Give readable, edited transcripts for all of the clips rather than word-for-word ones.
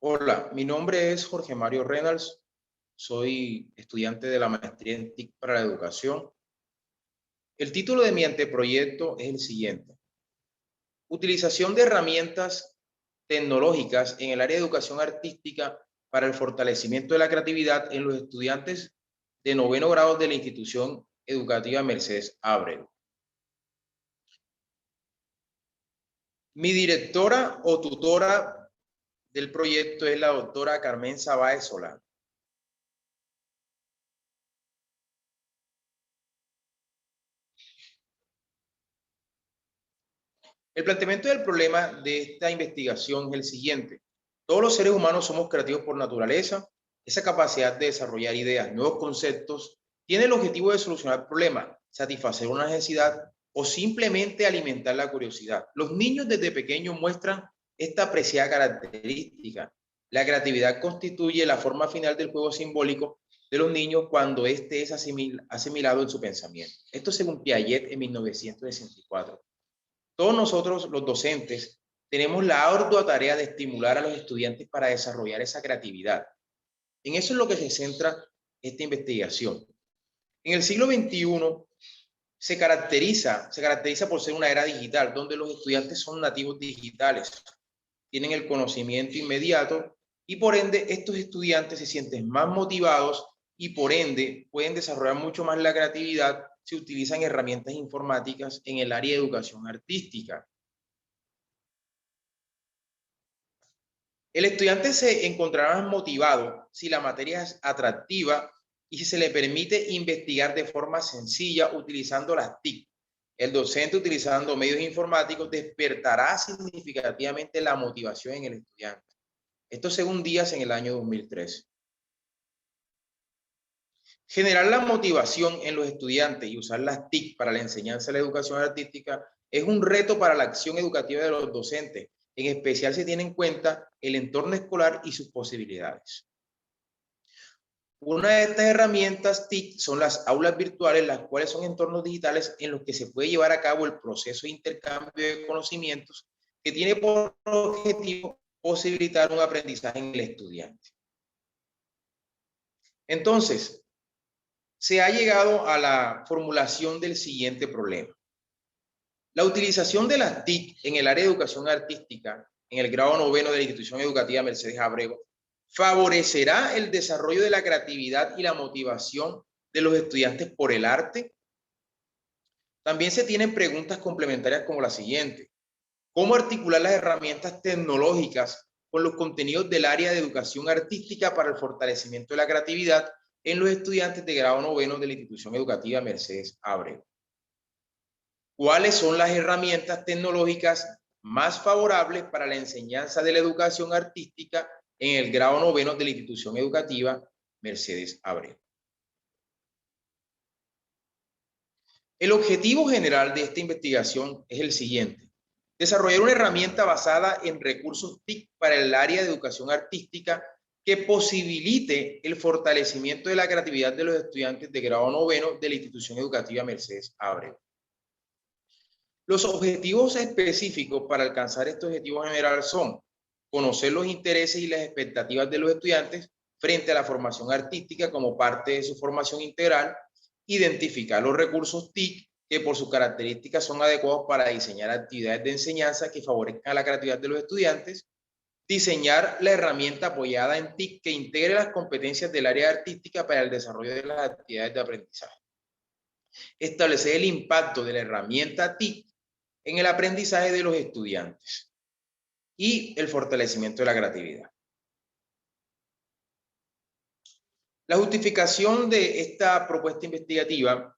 Hola, mi nombre es Jorge Mario Reynolds, soy estudiante de la maestría en TIC para la educación. El título de mi anteproyecto es el siguiente: utilización de herramientas tecnológicas en el área de educación artística para el fortalecimiento de la creatividad en los estudiantes de noveno grado de la institución educativa Mercedes Ábrego. Mi directora o tutora del proyecto es la doctora Carmen Sabáez Solano. El planteamiento del problema de esta investigación es el siguiente: todos los seres humanos somos creativos por naturaleza. Esa capacidad de desarrollar ideas, nuevos conceptos, tiene el objetivo de solucionar problemas, satisfacer una necesidad o simplemente alimentar la curiosidad. Los niños desde pequeños muestran esta apreciada característica. La creatividad constituye la forma final del juego simbólico de los niños cuando éste es asimilado en su pensamiento. Esto según Piaget en 1964. Todos nosotros, los docentes, tenemos la ardua tarea de estimular a los estudiantes para desarrollar esa creatividad. En eso es lo que se centra esta investigación. En el siglo XXI se caracteriza por ser una era digital, donde los estudiantes son nativos digitales, tienen el conocimiento inmediato y por ende estos estudiantes se sienten más motivados y por ende pueden desarrollar mucho más la creatividad si utilizan herramientas informáticas en el área de educación artística. El estudiante se encontrará más motivado si la materia es atractiva y si se le permite investigar de forma sencilla utilizando las TIC. El docente, utilizando medios informáticos, despertará significativamente la motivación en el estudiante. Esto según Díaz en el año 2013. Generar la motivación en los estudiantes y usar las TIC para la enseñanza de la educación artística es un reto para la acción educativa de los docentes, en especial si tiene en cuenta el entorno escolar y sus posibilidades. Una de estas herramientas TIC son las aulas virtuales, las cuales son entornos digitales en los que se puede llevar a cabo el proceso de intercambio de conocimientos que tiene por objetivo posibilitar un aprendizaje en el estudiante. Entonces, se ha llegado a la formulación del siguiente problema. La utilización de las TIC en el área de educación artística, en el grado noveno de la institución educativa Mercedes Ábrego, ¿favorecerá el desarrollo de la creatividad y la motivación de los estudiantes por el arte? También se tienen preguntas complementarias como la siguiente: ¿cómo articular las herramientas tecnológicas con los contenidos del área de educación artística para el fortalecimiento de la creatividad en los estudiantes de grado noveno de la institución educativa Mercedes Ábrego? ¿Cuáles son las herramientas tecnológicas más favorables para la enseñanza de la educación artística en el grado noveno de la institución educativa Mercedes Ábrego? El objetivo general de esta investigación es el siguiente: desarrollar una herramienta basada en recursos TIC para el área de educación artística que posibilite el fortalecimiento de la creatividad de los estudiantes de grado noveno de la institución educativa Mercedes Ábrego. Los objetivos específicos para alcanzar este objetivo general son: conocer los intereses y las expectativas de los estudiantes frente a la formación artística como parte de su formación integral, identificar los recursos TIC que por sus características son adecuados para diseñar actividades de enseñanza que favorezcan la creatividad de los estudiantes, diseñar la herramienta apoyada en TIC que integre las competencias del área artística para el desarrollo de las actividades de aprendizaje, establecer el impacto de la herramienta TIC en el aprendizaje de los estudiantes y el fortalecimiento de la creatividad. La justificación de esta propuesta investigativa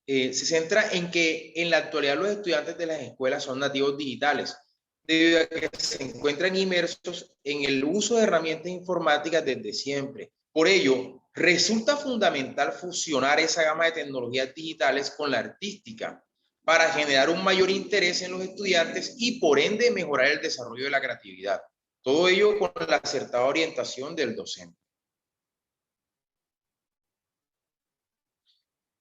se centra en que en la actualidad los estudiantes de las escuelas son nativos digitales, debido a que se encuentran inmersos en el uso de herramientas informáticas desde siempre. Por ello, resulta fundamental fusionar esa gama de tecnologías digitales con la artística para generar un mayor interés en los estudiantes y por ende mejorar el desarrollo de la creatividad. Todo ello con la acertada orientación del docente.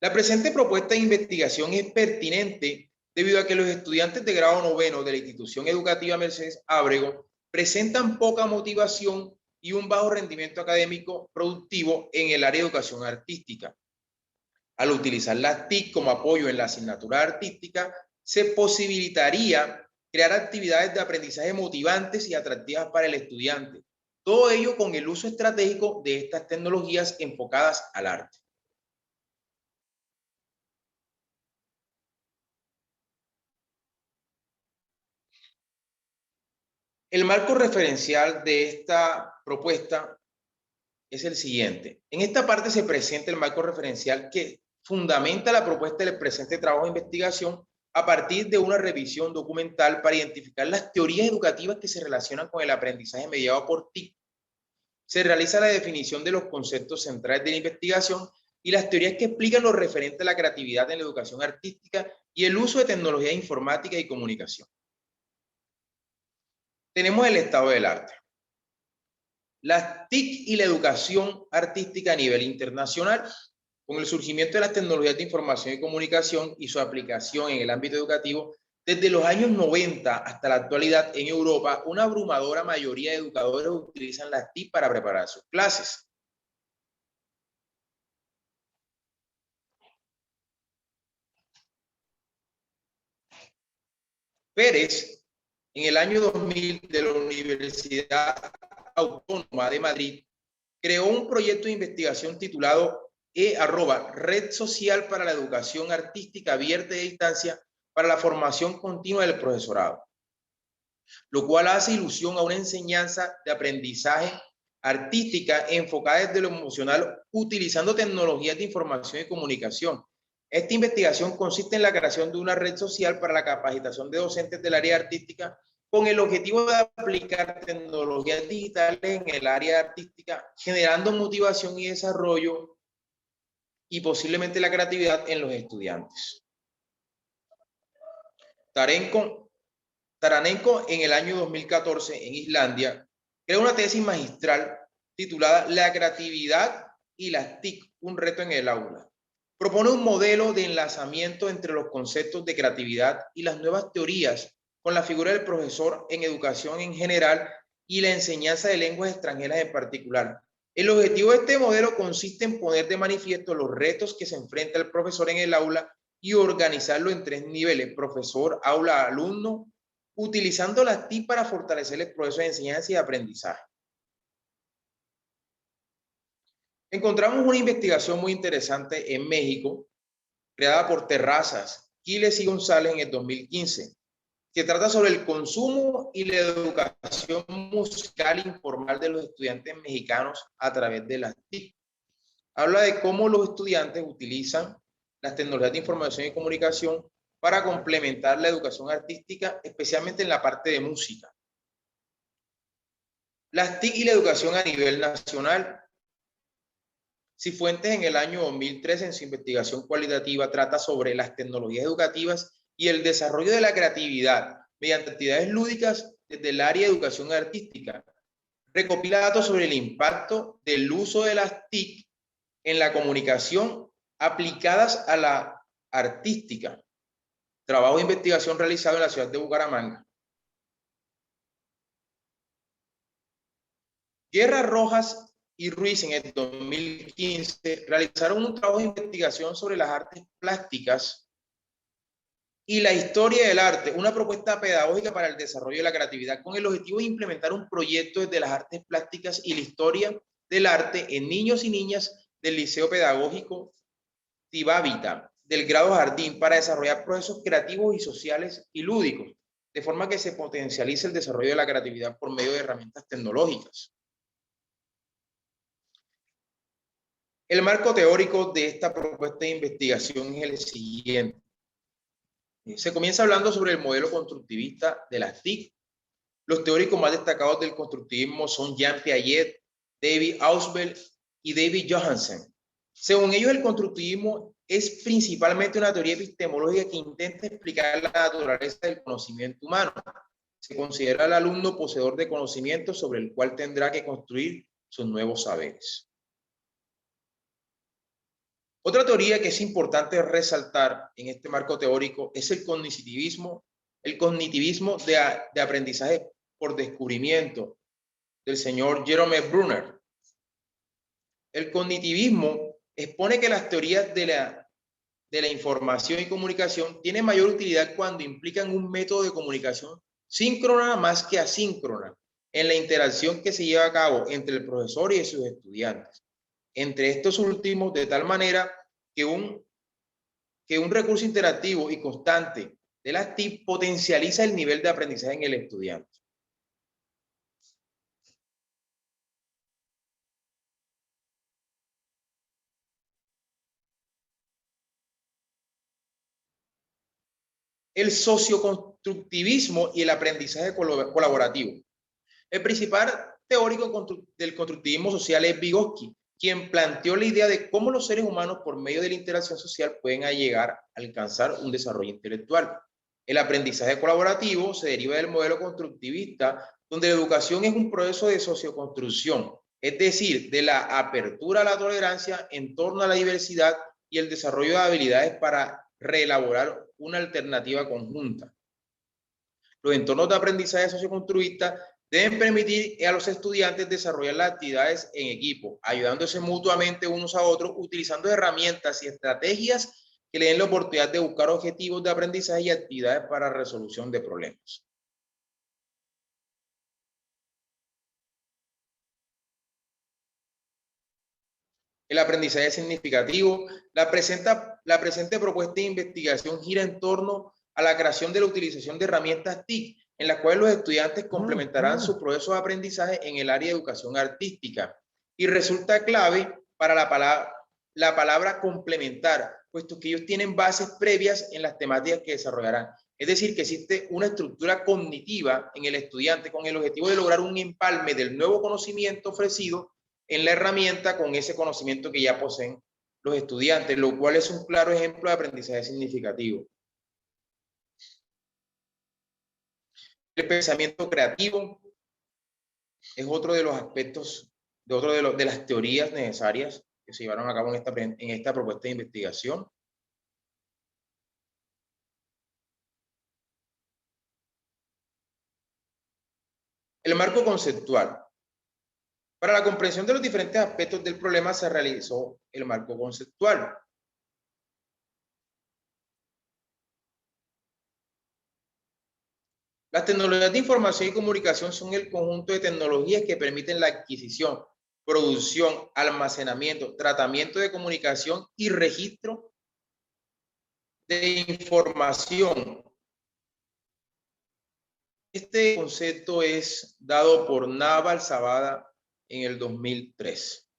La presente propuesta de investigación es pertinente debido a que los estudiantes de grado noveno de la institución educativa Mercedes Ábrego presentan poca motivación y un bajo rendimiento académico productivo en el área de educación artística. Al utilizar las TIC como apoyo en la asignatura artística, se posibilitaría crear actividades de aprendizaje motivantes y atractivas para el estudiante. Todo ello con el uso estratégico de estas tecnologías enfocadas al arte. El marco referencial de esta propuesta es el siguiente. En esta parte se presenta el marco referencial que fundamenta la propuesta del presente trabajo de investigación a partir de una revisión documental para identificar las teorías educativas que se relacionan con el aprendizaje mediado por TIC. Se realiza la definición de los conceptos centrales de la investigación y las teorías que explican lo referente a la creatividad en la educación artística y el uso de tecnología informática y comunicación. Tenemos el estado del arte. Las TIC y la educación artística a nivel internacional. Con el surgimiento de las tecnologías de información y comunicación y su aplicación en el ámbito educativo, desde los años 90 hasta la actualidad en Europa, una abrumadora mayoría de educadores utilizan las TIC para preparar sus clases. Pérez, en el año 2000, de la Universidad Autónoma de Madrid, creó un proyecto de investigación titulado Red Social para la Educación Artística Abierta y de Distancia para la Formación Continua del Profesorado, lo cual hace ilusión a una enseñanza de aprendizaje artística enfocada desde lo emocional utilizando tecnologías de información y comunicación. Esta investigación consiste en la creación de una red social para la capacitación de docentes del área artística con el objetivo de aplicar tecnologías digitales en el área artística, generando motivación y desarrollo y posiblemente la creatividad en los estudiantes. Taranenko, en el año 2014, en Islandia, creó una tesis magistral titulada La creatividad y las TIC, un reto en el aula. Propone un modelo de enlazamiento entre los conceptos de creatividad y las nuevas teorías con la figura del profesor en educación en general y la enseñanza de lenguas extranjeras en particular. El objetivo de este modelo consiste en poner de manifiesto los retos que se enfrenta el profesor en el aula y organizarlo en 3 niveles: profesor, aula, alumno, utilizando las TIC para fortalecer el proceso de enseñanza y aprendizaje. Encontramos una investigación muy interesante en México, creada por Terrazas, Quiles y González en el 2015, que trata sobre el consumo y la educación musical informal de los estudiantes mexicanos a través de las TIC. Habla de cómo los estudiantes utilizan las tecnologías de información y comunicación para complementar la educación artística, especialmente en la parte de música. Las TIC y la educación a nivel nacional. Cifuentes, en el año 2013, en su investigación cualitativa, trata sobre las tecnologías educativas y el desarrollo de la creatividad mediante actividades lúdicas desde el área de educación artística. Recopila datos sobre el impacto del uso de las TIC en la comunicación aplicadas a la artística. Trabajo de investigación realizado en la ciudad de Bucaramanga. Guerra Rojas y Ruiz, en el 2015, realizaron un trabajo de investigación sobre las artes plásticas y la historia del arte, una propuesta pedagógica para el desarrollo de la creatividad, con el objetivo de implementar un proyecto desde las artes plásticas y la historia del arte en niños y niñas del Liceo Pedagógico Tibávita, del grado Jardín, para desarrollar procesos creativos y sociales y lúdicos, de forma que se potencialice el desarrollo de la creatividad por medio de herramientas tecnológicas. El marco teórico de esta propuesta de investigación es el siguiente. Se comienza hablando sobre el modelo constructivista de las TIC. Los teóricos más destacados del constructivismo son Jean Piaget, David Ausubel y David Johansen. Según ellos, el constructivismo es principalmente una teoría epistemológica que intenta explicar la naturaleza del conocimiento humano. Se considera al alumno poseedor de conocimiento sobre el cual tendrá que construir sus nuevos saberes. Otra teoría que es importante resaltar en este marco teórico es el cognitivismo de aprendizaje por descubrimiento. del señor Jerome Brunner. El cognitivismo expone que las teorías de la información y comunicación tienen mayor utilidad cuando implican un método de comunicación síncrona más que asíncrona en la interacción que se lleva a cabo entre el profesor y sus estudiantes. Entre estos últimos, de tal manera que un recurso interactivo y constante de las TIC potencializa el nivel de aprendizaje en el estudiante. El socioconstructivismo y el aprendizaje colaborativo. El principal teórico del constructivismo social es Vygotsky, quien planteó la idea de cómo los seres humanos, por medio de la interacción social, pueden llegar a alcanzar un desarrollo intelectual. El aprendizaje colaborativo se deriva del modelo constructivista, donde la educación es un proceso de socioconstrucción, es decir, de la apertura a la tolerancia en torno a la diversidad y el desarrollo de habilidades para reelaborar una alternativa conjunta. Los entornos de aprendizaje socioconstructivista deben permitir a los estudiantes desarrollar las actividades en equipo, ayudándose mutuamente unos a otros, utilizando herramientas y estrategias que le den la oportunidad de buscar objetivos de aprendizaje y actividades para resolución de problemas. El aprendizaje significativo. La presente propuesta de investigación gira en torno a la creación de la utilización de herramientas TIC, en las cuales los estudiantes complementarán su proceso de aprendizaje en el área de educación artística. Y resulta clave para la palabra complementar, puesto que ellos tienen bases previas en las temáticas que desarrollarán. Es decir, que existe una estructura cognitiva en el estudiante con el objetivo de lograr un empalme del nuevo conocimiento ofrecido en la herramienta con ese conocimiento que ya poseen los estudiantes, lo cual es un claro ejemplo de aprendizaje significativo. El pensamiento creativo es otro de los aspectos, de las teorías necesarias que se llevaron a cabo en esta propuesta de investigación. El marco conceptual. Para la comprensión de los diferentes aspectos del problema se realizó el marco conceptual. Las tecnologías de información y comunicación son el conjunto de tecnologías que permiten la adquisición, producción, almacenamiento, tratamiento de comunicación y registro de información. Este concepto es dado por Naval Zabada en el 2003.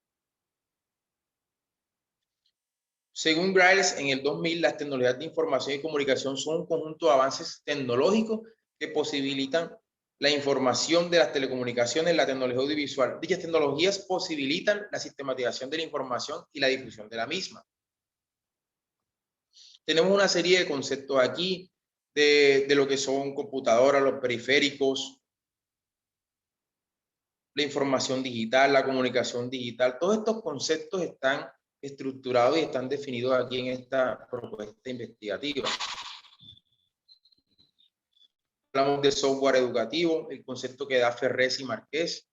Según Giles, en el 2000, las tecnologías de información y comunicación son un conjunto de avances tecnológicos que posibilitan la información de las telecomunicaciones, la tecnología audiovisual. Dichas tecnologías posibilitan la sistematización de la información y la difusión de la misma. Tenemos una serie de conceptos aquí de lo que son computadoras, los periféricos, la información digital, la comunicación digital. Todos estos conceptos están estructurados y están definidos aquí en esta propuesta investigativa. Hablamos de software educativo, el concepto que da Ferrés y Marqués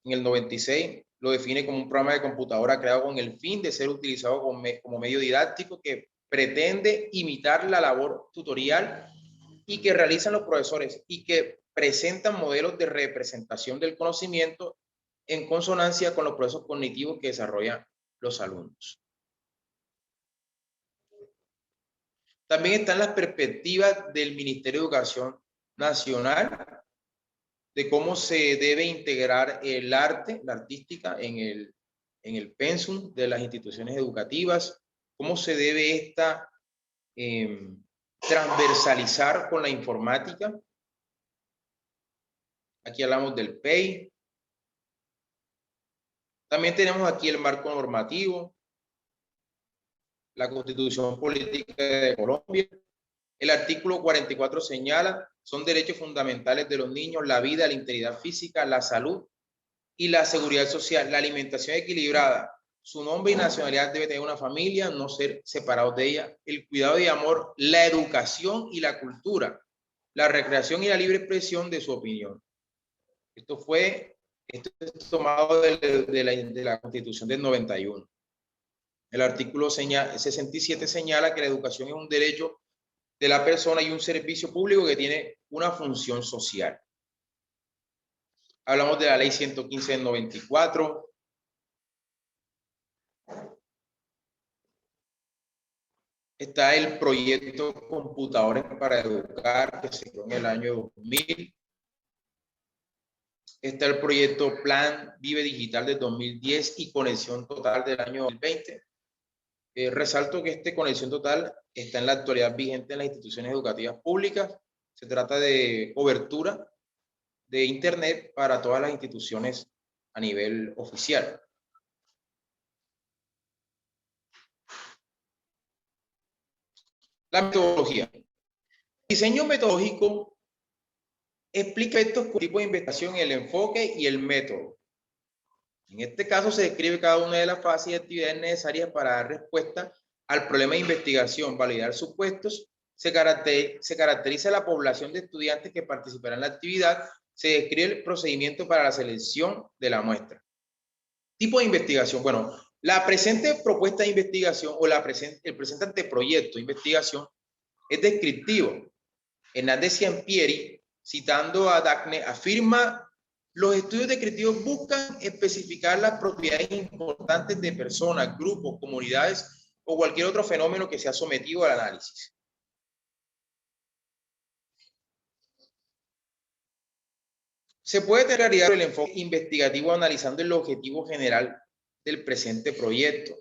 en el 96, lo define como un programa de computadora creado con el fin de ser utilizado como medio didáctico que pretende imitar la labor tutorial y que realizan los profesores y que presentan modelos de representación del conocimiento en consonancia con los procesos cognitivos que desarrollan los alumnos. También están las perspectivas del Ministerio de Educación Nacional de cómo se debe integrar el arte, la artística en el pensum de las instituciones educativas, cómo se debe esta transversalizar con la informática. Aquí hablamos del PEI. También tenemos aquí el marco normativo, la Constitución Política de Colombia. El artículo 44 señala, son derechos fundamentales de los niños, la vida, la integridad física, la salud y la seguridad social, la alimentación equilibrada, su nombre y nacionalidad debe tener una familia, no ser separados de ella, el cuidado y amor, la educación y la cultura, la recreación y la libre expresión de su opinión. Esto fue Esto es tomado de la Constitución del 91. El artículo 67 señala que la educación es un derecho de la persona y un servicio público que tiene una función social. Hablamos de la ley 115 del 94. Está el proyecto Computadores para Educar, que se creó en el año 2000. Está el proyecto Plan Vive Digital del 2010 y Conexión Total del año 2020. Resalto que este Conexión Total está en la actualidad vigente en las instituciones educativas públicas. Se trata de cobertura de Internet para todas las instituciones a nivel oficial. La metodología. El diseño metodológico explica estos tipos de investigación, el enfoque y el método. En este caso se describe cada una de las fases y actividades necesarias para dar respuesta al problema de investigación, validar supuestos, se caracteriza la población de estudiantes que participarán en la actividad, se describe el procedimiento para la selección de la muestra. Tipo de investigación. Bueno, la presente propuesta de investigación o el presente anteproyecto de investigación es descriptivo. Hernández Ciampieri, citando a Dacne, afirma: los estudios descriptivos buscan especificar las propiedades importantes de personas, grupos, comunidades o cualquier otro fenómeno que sea sometido al análisis. Se puede tener el enfoque investigativo analizando el objetivo general del presente proyecto,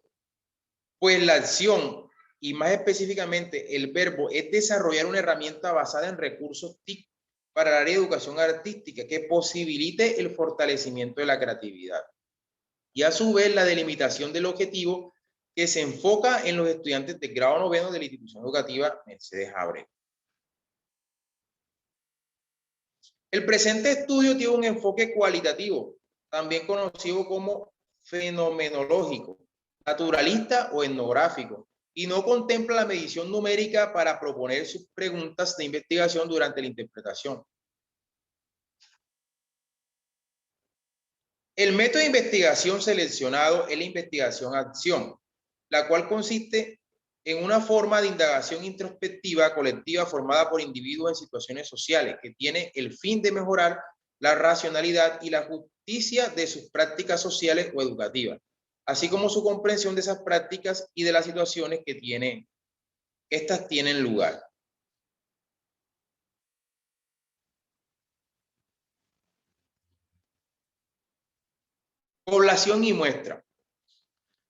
pues la acción y más específicamente el verbo es desarrollar una herramienta basada en recursos TIC para el área de educación artística que posibilite el fortalecimiento de la creatividad y a su vez la delimitación del objetivo que se enfoca en los estudiantes de grado noveno de la institución educativa Mercedes Abreu. El presente estudio tiene un enfoque cualitativo, también conocido como fenomenológico, naturalista o etnográfico, y no contempla la medición numérica para proponer sus preguntas de investigación durante la interpretación. El método de investigación seleccionado es la investigación-acción, la cual consiste en una forma de indagación introspectiva colectiva formada por individuos en situaciones sociales que tiene el fin de mejorar la racionalidad y la justicia de sus prácticas sociales o educativas, así como su comprensión de esas prácticas y de las situaciones que estas tienen lugar. Población y muestra.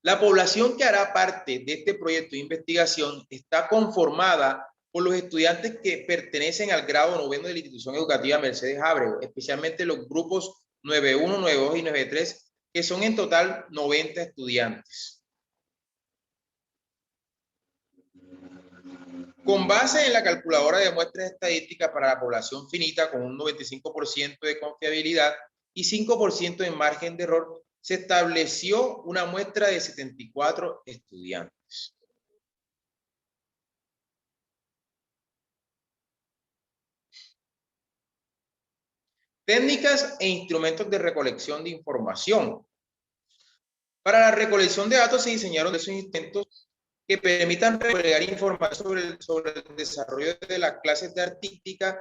La población que hará parte de este proyecto de investigación está conformada por los estudiantes que pertenecen al grado noveno de la institución educativa Mercedes Abreu, especialmente los grupos 91, 92 y 93, que son en total 90 estudiantes. Con base en la calculadora de muestras estadísticas para la población finita con un 95% de confiabilidad y 5% de margen de error, se estableció una muestra de 74 estudiantes. Técnicas e instrumentos de recolección de información. Para la recolección de datos se diseñaron esos instrumentos que permitan recolectar información sobre el desarrollo de las clases de artística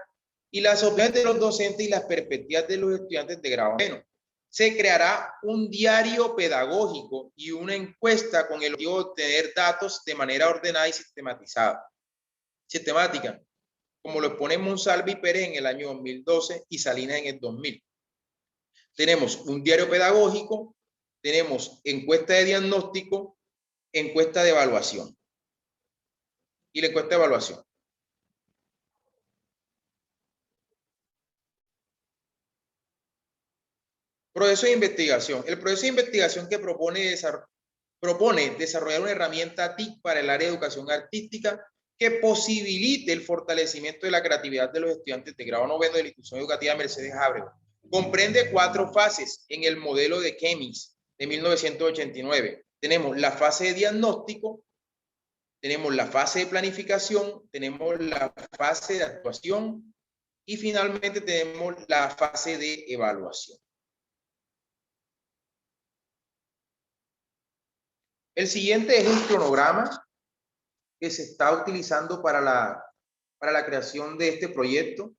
y las opiniones de los docentes y las perspectivas de los estudiantes de grado noveno. Se creará un diario pedagógico y una encuesta con el objetivo de obtener datos de manera ordenada y sistemática, como lo expone Monsalve y Pérez en el año 2012 y Salinas en el 2000. Tenemos un diario pedagógico, tenemos encuesta de diagnóstico, encuesta de evaluación. Y la encuesta de evaluación. Proceso de investigación. El proceso de investigación que propone desarrollar una herramienta TIC para el área de educación artística que posibilite el fortalecimiento de la creatividad de los estudiantes de grado noveno de la institución educativa Mercedes Abreu. Comprende 4 fases en el modelo de Chemis de 1989. Tenemos la fase de diagnóstico, tenemos la fase de planificación, tenemos la fase de actuación y finalmente tenemos la fase de evaluación. El siguiente es el cronograma que se está utilizando para la creación de este proyecto.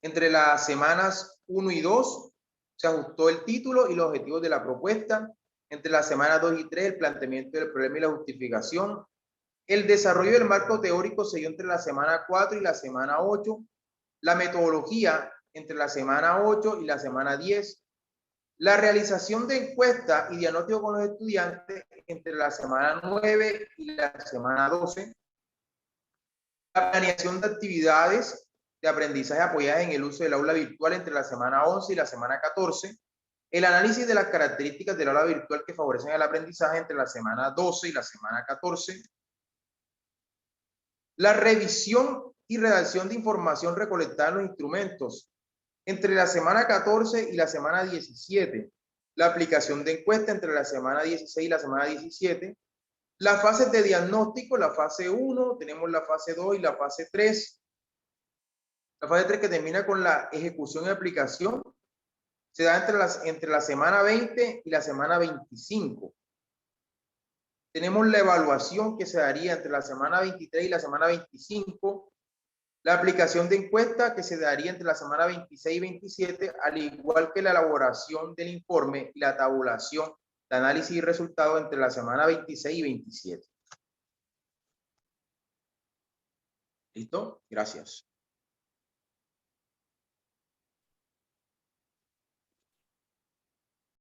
Entre las semanas 1 y 2 se ajustó el título y los objetivos de la propuesta. Entre las semanas 2 y 3 el planteamiento del problema y la justificación. El desarrollo del marco teórico se dio entre la semana 4 y la semana 8. La metodología entre la semana 8 y la semana 10. La realización de encuestas y diagnóstico con los estudiantes entre la semana 9 y la semana 12. La planeación de actividades de aprendizaje apoyadas en el uso del aula virtual entre la semana 11 y la semana 14. El análisis de las características del aula virtual que favorecen el aprendizaje entre la semana 12 y la semana 14. La revisión y redacción de información recolectada en los instrumentos entre la semana 14 y la semana 17. La aplicación de encuesta entre la semana 16 y la semana 17. Las fases de diagnóstico, la fase 1, tenemos la fase 2 y la fase 3. La fase 3 que termina con la ejecución y aplicación se da entre la semana 20 y la semana 25. Tenemos la evaluación que se daría entre la semana 23 y la semana 25. La aplicación de encuesta que se daría entre la semana 26 y 27, al igual que la elaboración del informe y la tabulación de análisis y resultados entre la semana 26 y 27. ¿Listo? Gracias.